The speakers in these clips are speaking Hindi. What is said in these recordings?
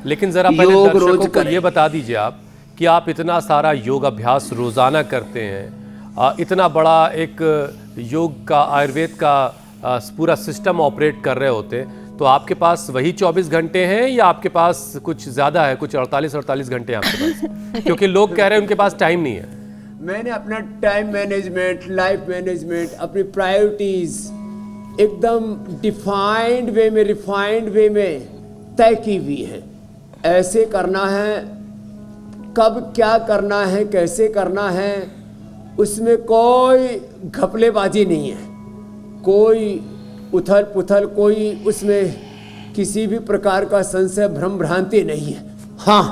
लेकिन ज़रा पहले दर्शकों को ये बता दीजिए आप कि आप इतना सारा योग अभ्यास रोज़ाना करते हैं, इतना बड़ा एक योग का आयुर्वेद का पूरा सिस्टम ऑपरेट कर रहे होते हैं, तो आपके पास वही 24 घंटे हैं या आपके पास कुछ ज़्यादा है, कुछ 48 घंटे आपके पास? क्योंकि लोग कह रहे हैं उनके पास टाइम नहीं है। मैंने अपना टाइम मैनेजमेंट, लाइफ मैनेजमेंट, अपनी प्रायोरिटीज एकदम डिफाइंड वे में, रिफाइंड वे में तय की हुई है। ऐसे करना है, कब क्या करना है, कैसे करना है, उसमें कोई घपलेबाजी नहीं है, कोई उथल पुथल, कोई उसमें किसी भी प्रकार का संशय भ्रम भ्रांति नहीं है। हाँ,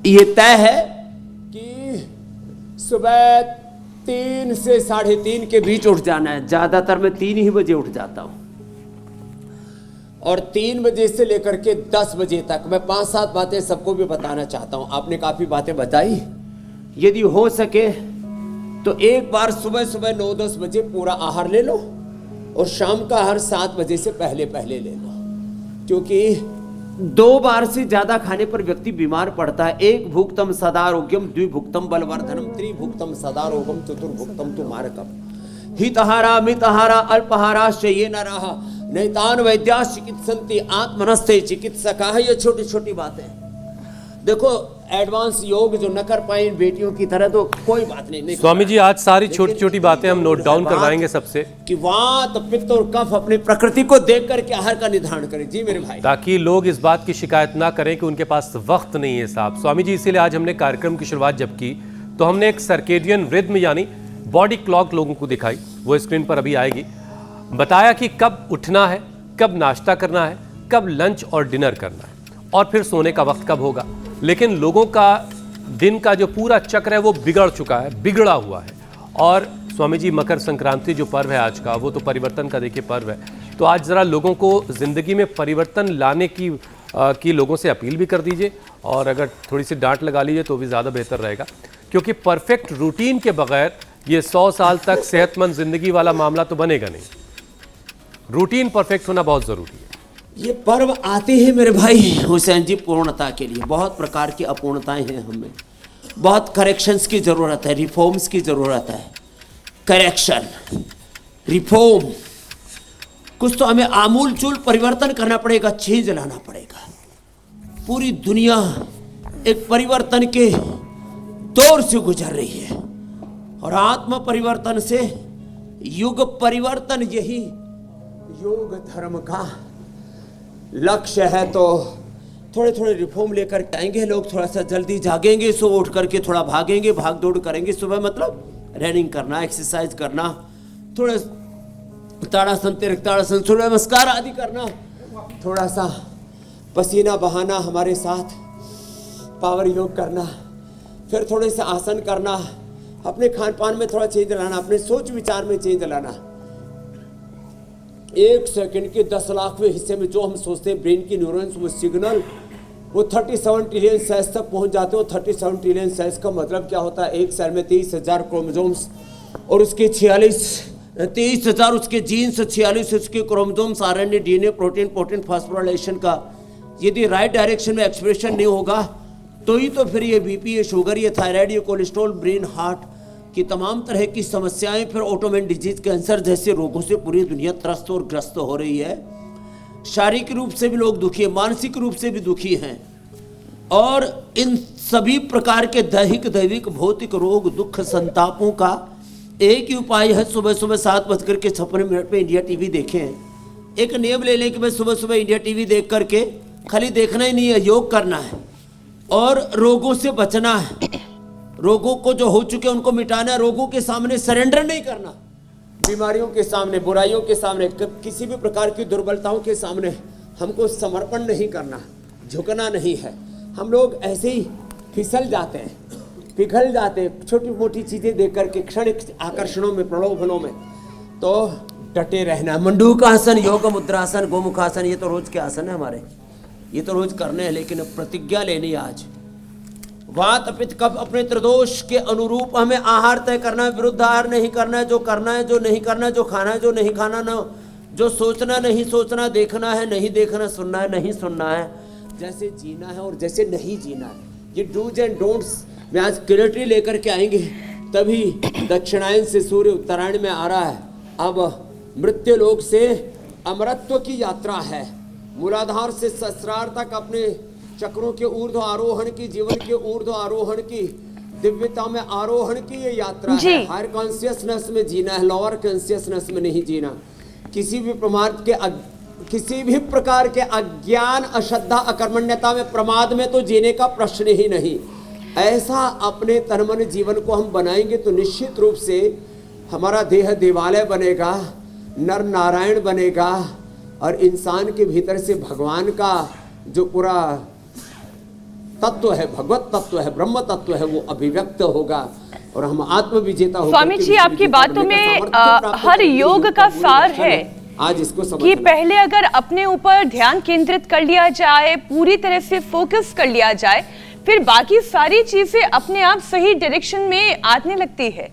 ये तय है कि सुबह 3 से 3:30 के बीच उठ जाना है। ज़्यादातर मैं 3 ही बजे उठ जाता हूँ और 3 बजे से लेकर के 10 बजे तक मैं 5-7 बातें सबको भी बताना चाहता हूँ। आपने काफ़ी बातें बताई, यदि हो सके तो एक बार सुबह सुबह 9-10 बजे पूरा आहार ले लो और शाम का आहार 7 बजे से पहले पहले ले लो, क्योंकि 2 बार से ज्यादा खाने पर व्यक्ति बीमार पड़ता है। 1 भुक्तम सदारोग्यम, 2 भुक्तम बलवर्धनम, 3 भुक्तम सदारोगम, 4 भुक्तम तु मारकम। हितहारा मितहारा अल्पहारा शय्ये नराः नैतान वैद्या चिकित्सन्ति आत्मनस्ते चिकित्सकाः। ये छोटी छोटी बातें देखो, एडवांस योग जो न कर पाए बेटियों की तरह तो कोई बात नहीं। स्वामी जी, आज सारी छोटी छोटी बातें हम नोट डाउन करवाएंगे सबसे कि वात पित्त और कफ अपनी प्रकृति को देख करके आहार का निर्धारण करें। जी मेरे भाई, ताकि लोग इस बात की शिकायत ना करें कि उनके पास वक्त नहीं है साहब। स्वामी जी, इसीलिए आज हमने कार्यक्रम की शुरुआत जब की तो हमने एक सर्केडियन रिद्म यानी बॉडी क्लॉक लोगों को दिखाई, वो स्क्रीन पर अभी आएगी। बताया कि कब उठना है, कब नाश्ता करना है, कब लंच और डिनर करना है और फिर सोने का वक्त कब होगा। लेकिन लोगों का दिन का जो पूरा चक्र है वो बिगड़ चुका है, बिगड़ा हुआ है। और स्वामी जी, मकर संक्रांति जो पर्व है आज का, वो तो परिवर्तन का देखिए पर्व है। तो आज ज़रा लोगों को ज़िंदगी में परिवर्तन लाने की लोगों से अपील भी कर दीजिए और अगर थोड़ी सी डांट लगा लीजिए तो भी ज़्यादा बेहतर रहेगा, क्योंकि परफेक्ट रूटीन के बगैर ये 100 साल तक सेहतमंद ज़िंदगी वाला मामला तो बनेगा नहीं। रूटीन परफेक्ट होना बहुत ज़रूरी है। ये पर्व आते हैं मेरे भाई हुसैन जी पूर्णता के लिए। बहुत प्रकार की अपूर्णताएं हैं हमें, बहुत करेक्शंस की ज़रूरत है, रिफॉर्म्स की ज़रूरत है। करेक्शन, रिफॉर्म, कुछ तो हमें आमूल चूल परिवर्तन करना पड़ेगा, चेंज लाना पड़ेगा। पूरी दुनिया एक परिवर्तन के दौर से गुजर रही है और आत्म परिवर्तन से युग परिवर्तन, यही योग धर्म का लक्ष्य है। तो थोड़े थोड़े रिफॉर्म लेकर आएंगे लोग, थोड़ा सा जल्दी जागेंगे, सुबह उठ करके थोड़ा भागेंगे, भाग दौड़ करेंगे। सुबह मतलब रनिंग करना, एक्सरसाइज करना, थोड़े ताड़ासन, तिरकताड़ासन, सूर्य नमस्कार आदि करना, थोड़ा सा पसीना बहाना, हमारे साथ पावर योग करना, फिर थोड़े से आसन करना, अपने खान पान में थोड़ा चेंज लाना, अपने सोच विचार में चेंज लाना। 1 सेकंड के 10 लाखवें हिस्से में जो हम सोचते हैं, ब्रेन की न्यूरॉन्स, वो सिग्नल वो 37 ट्रिलियन सेल्स तक पहुंच जाते हो। 37 ट्रिलियन सेल्स का मतलब क्या होता है? एक सेल में 23,000 क्रोमोसोम्स और उसके 23,000 उसके जीन्स, 46 उसके chromosomes, RNA, DNA, protein phosphorylation का यदि राइट डायरेक्शन में एक्सप्रेशन नहीं होगा तो ही तो फिर ये बीपी, ये शुगर, ये थायराइड, ये कोलेस्ट्रॉल, ब्रेन, हार्ट की तमाम तरह की समस्याएं, फिर ऑटोइम्यून डिजीज, कैंसर जैसे रोगों से पूरी दुनिया त्रस्त और ग्रस्त हो रही है। शारीरिक रूप से भी लोग दुखी है, मानसिक रूप से भी दुखी हैं और इन सभी प्रकार के दैहिक भौतिक रोग, दुख, संतापों का एक ही उपाय है। सुबह सुबह 7:56 पे इंडिया टीवी देखें। एक नियम ले लें कि मैं सुबह सुबह इंडिया टीवी देख करके खाली देखना ही नहीं है, योग करना है और रोगों से बचना है। रोगों को जो हो चुके उनको मिटाना है, रोगों के सामने सरेंडर नहीं करना, बीमारियों के सामने, बुराइयों के सामने, किसी भी प्रकार की दुर्बलताओं के सामने हमको समर्पण नहीं करना, झुकना नहीं है। हम लोग ऐसे ही फिसल जाते हैं, पिघल जाते हैं छोटी मोटी चीज़ें देख करके, क्षणिक आकर्षणों में, प्रलोभनों में। तो डटे रहना, मंडूकासन, योग मुद्रासन, गोमुखासन, ये तो रोज के आसन है हमारे, ये तो रोज करने हैं, लेकिन प्रतिज्ञा लेनी आज। वात पित्त कफ अपने त्रिदोष के अनुरूप हमें आहार तय करना है, विरुद्ध आहार नहीं करना है। जो करना है, जो नहीं करना है, जो खाना है, जो नहीं खाना, न जो सोचना नहीं सोचना, देखना है नहीं देखना, सुनना है नहीं सुनना है, जैसे जीना है और जैसे नहीं जीना है। ये डूज एंड डोंट्स में आज क्लैरिटी लेकर के आएंगे, तभी दक्षिणायन से सूर्य उत्तरायण में आ रहा है। अब मृत्यु लोक से अमरत्व की यात्रा है, मूलाधार से सहस्रार तक अपने चक्रों के ऊर्ध्व आरोहण की, जीवन के ऊर्ध्व आरोहण की, दिव्यता में आरोहण की ये यात्रा है। हायर कॉन्शियसनेस में जीना है, लोअर कॉन्शियसनेस में नहीं जीना। किसी भी प्रकार के अज्ञान, अश्रद्धा, अकर्मण्यता में, प्रमाद में तो जीने का प्रश्न ही नहीं। ऐसा अपने तन मन जीवन को हम बनाएंगे तो निश्चित रूप से हमारा देह देवालय बनेगा, नर नारायण बनेगा, और इंसान के भीतर से भगवान का जो पूरा तत्व है, भगवत तत्व है, ब्रह्म तत्व है, वो अभिव्यक्त होगा और हम आत्म विजेता होकर। स्वामी जी, आपकी बातों में हर योग का सार है आज इसको कि पहले अगर अपने ऊपर ध्यान केंद्रित कर लिया जाए, पूरी तरह से फोकस कर लिया जाए, फिर बाकी सारी चीजें अपने आप सही डायरेक्शन में आने लगती है।